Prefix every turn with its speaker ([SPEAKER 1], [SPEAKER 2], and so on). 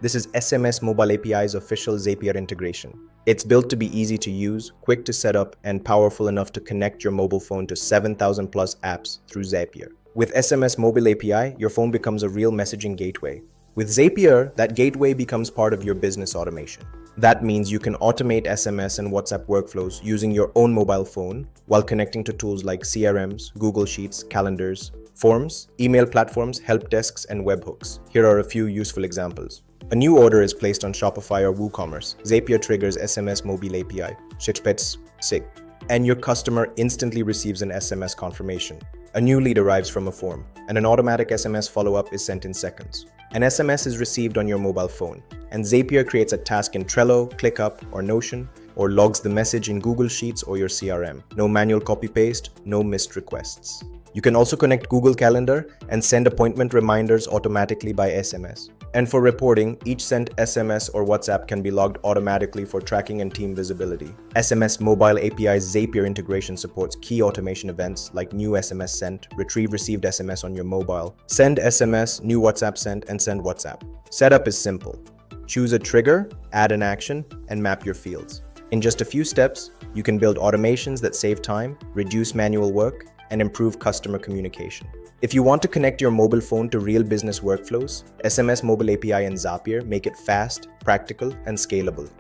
[SPEAKER 1] This is SMS Mobile API's official Zapier integration. It's built to be easy to use, quick to set up, and powerful enough to connect your mobile phone to 7,000 plus apps through Zapier. With SMS Mobile API, your phone becomes a real messaging gateway. With Zapier, that gateway becomes part of your business automation. That means you can automate SMS and WhatsApp workflows using your own mobile phone while connecting to tools like CRMs, Google Sheets, calendars, forms, email platforms, help desks, and webhooks. Here are a few useful examples. A new order is placed on Shopify or WooCommerce. Zapier triggers SMS Mobile API, Shitpets, SIG, and your customer instantly receives an SMS confirmation. A new lead arrives from a form, and an automatic SMS follow-up is sent in seconds. An SMS is received on your mobile phone, and Zapier creates a task in Trello, ClickUp, or Notion, or logs the message in Google Sheets or your CRM. No manual copy-paste, no missed requests. You can also connect Google Calendar and send appointment reminders automatically by SMS. And for reporting, each sent SMS or WhatsApp can be logged automatically for tracking and team visibility. SMS Mobile API's Zapier integration supports key automation events like new SMS sent, retrieve received SMS on your mobile, send SMS, new WhatsApp sent, and send WhatsApp. Setup is simple. Choose a trigger, add an action, and map your fields. In just a few steps, you can build automations that save time, reduce manual work, and improve customer communication. If you want to connect your mobile phone to real business workflows, SMS Mobile API and Zapier make it fast, practical, and scalable.